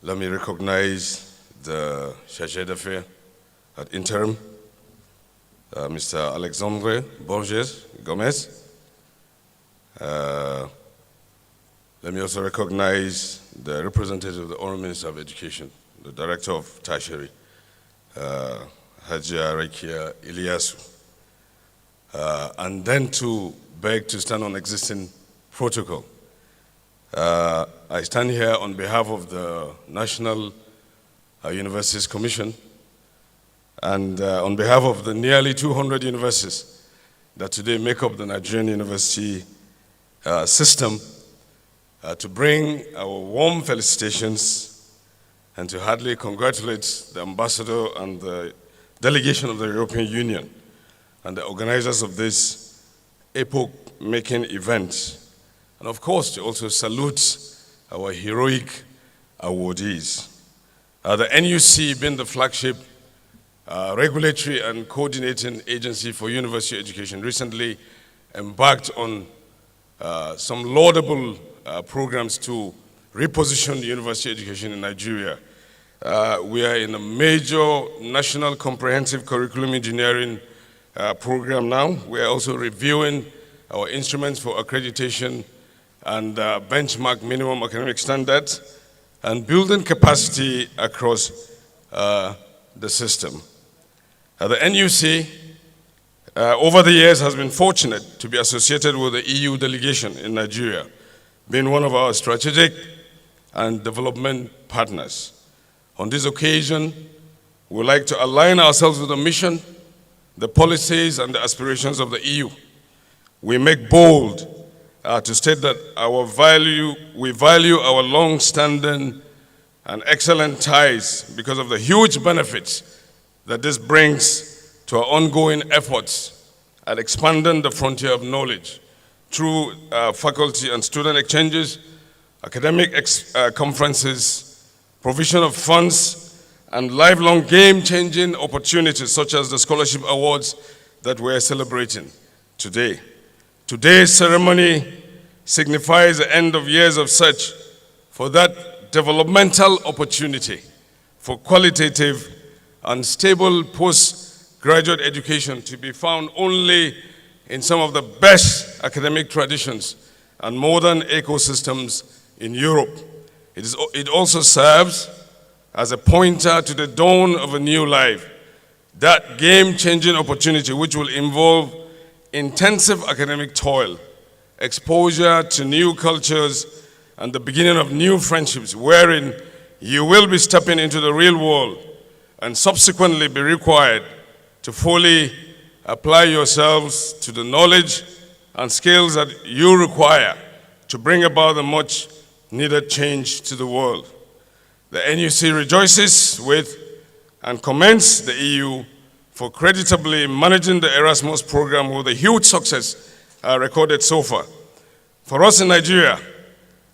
Let me recognize the chargé d'affaires at interim, Mr. Alexandre Borges Gomez. Let me also recognize the representative of the Honorable Minister of Education, the Director of Tertiary, Hajia Rekia Iliasu. And then to beg to stand on existing protocol. I stand here on behalf of the National Universities Commission and on behalf of the nearly 200 universities that today make up the Nigerian university system to bring our warm felicitations and to heartily congratulate the ambassador and the delegation of the European Union and the organizers of this epoch-making event. And of course, to also salute our heroic awardees. The NUC, being the flagship regulatory and coordinating agency for university education, recently embarked on some laudable programs to reposition university education in Nigeria. We are in a major national comprehensive curriculum engineering program now. We are also reviewing our instruments for accreditation and benchmark minimum academic standards and building capacity across the system. The NUC, over the years, has been fortunate to be associated with the EU delegation in Nigeria, being one of our strategic and development partners. On this occasion, we would like to align ourselves with the mission, the policies, and the aspirations of the EU. We make bold to state that we value our long-standing and excellent ties because of the huge benefits that this brings to our ongoing efforts at expanding the frontier of knowledge through faculty and student exchanges, academic conferences, provision of funds, and lifelong game-changing opportunities such as the scholarship awards that we're celebrating today. Today's ceremony signifies the end of years of search for that developmental opportunity for qualitative and stable postgraduate education to be found only in some of the best academic traditions and modern ecosystems in Europe. It also serves as a pointer to the dawn of a new life, that game-changing opportunity which will involve intensive academic toil, exposure to new cultures, and the beginning of new friendships, wherein you will be stepping into the real world and subsequently be required to fully apply yourselves to the knowledge and skills that you require to bring about the much needed change to the world. The NUC rejoices with and commends the EU for creditably managing the Erasmus program with a huge success recorded so far. For us in Nigeria,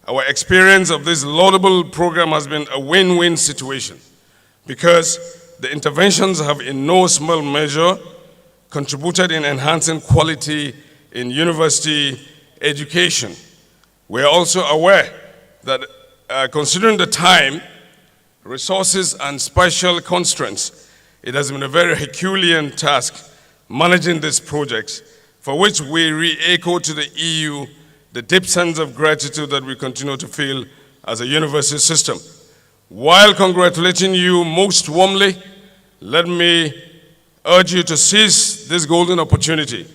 our experience of this laudable program has been a win-win situation because the interventions have in no small measure contributed in enhancing quality in university education. We are also aware that considering the time, resources, and spatial constraints, it has been a very Herculean task managing these projects, for which we re-echo to the EU the deep sense of gratitude that we continue to feel as a university system. While congratulating you most warmly, let me urge you to seize this golden opportunity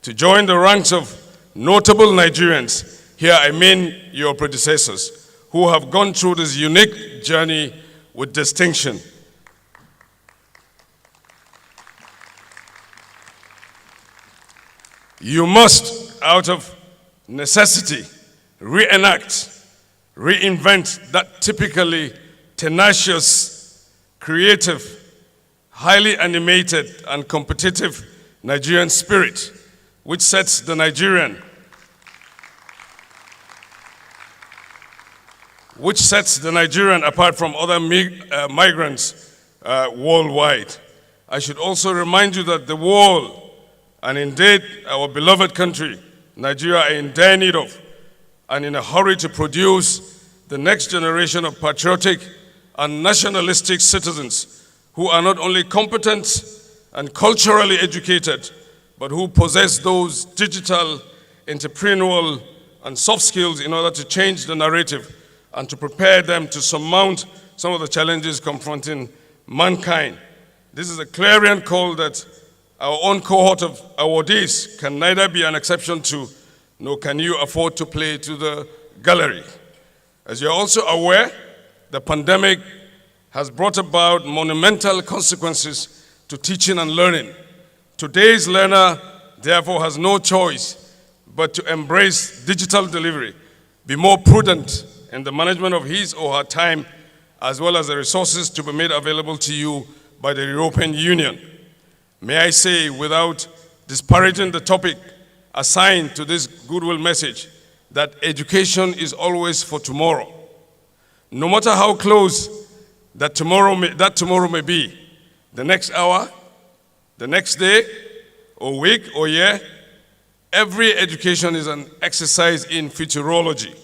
to join the ranks of notable Nigerians, here I mean your predecessors, who have gone through this unique journey with distinction. You must, out of necessity, reenact, reinvent that typically tenacious, creative, highly animated, and competitive Nigerian spirit, which sets the Nigerian apart from other migrants worldwide. I should also remind you that the world, and indeed our beloved country, Nigeria, are in dire need of and in a hurry to produce the next generation of patriotic and nationalistic citizens who are not only competent and culturally educated, but who possess those digital, entrepreneurial, and soft skills in order to change the narrative and to prepare them to surmount some of the challenges confronting mankind. This is a clarion call that our own cohort of awardees can neither be an exception to, nor can you afford to play to the gallery. As you're also aware, the pandemic has brought about monumental consequences to teaching and learning. Today's learner, therefore, has no choice but to embrace digital delivery, be more prudent in the management of his or her time, as well as the resources to be made available to you by the European Union. May I say, without disparaging the topic assigned to this goodwill message, that education is always for tomorrow. No matter how close that tomorrow may be, the next hour, the next day, or week, or year, every education is an exercise in futurology.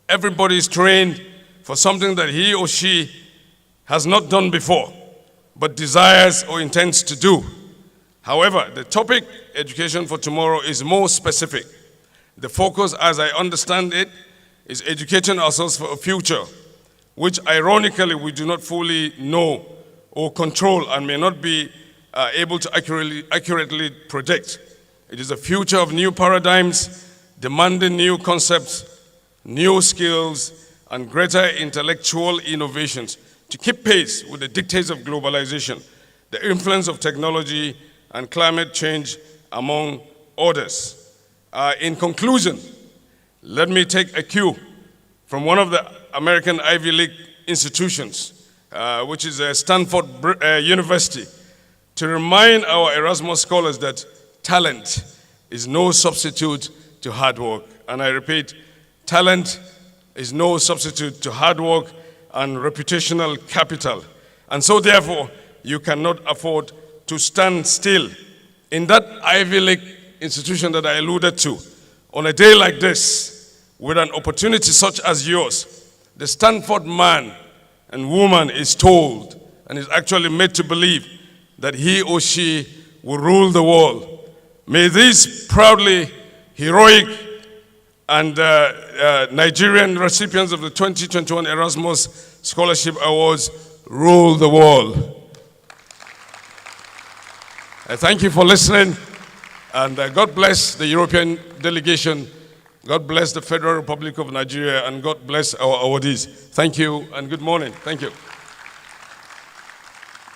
Everybody is trained for something that he or she has not done before, but desires or intends to do. However, the topic, education for tomorrow, is more specific. The focus, as I understand it, is educating ourselves for a future, which ironically we do not fully know or control and may not be able to accurately predict. It is a future of new paradigms, demanding new concepts, new skills, and greater intellectual innovations to keep pace with the dictates of globalization, the influence of technology, and climate change, among others. In conclusion, let me take a cue from one of the American Ivy League institutions, which is Stanford University, to remind our Erasmus scholars that talent is no substitute to hard work. And I repeat, talent is no substitute to hard work and reputational capital. And so therefore, you cannot afford to stand still. In that Ivy League institution that I alluded to, on a day like this, with an opportunity such as yours, the Stanford man and woman is told and is actually made to believe that he or she will rule the world. May these proudly heroic and Nigerian recipients of the 2021 Erasmus Scholarship Awards rule the world. I thank you for listening, and God bless the European delegation, God bless the Federal Republic of Nigeria, and God bless our awardees. Thank you and good morning. Thank you.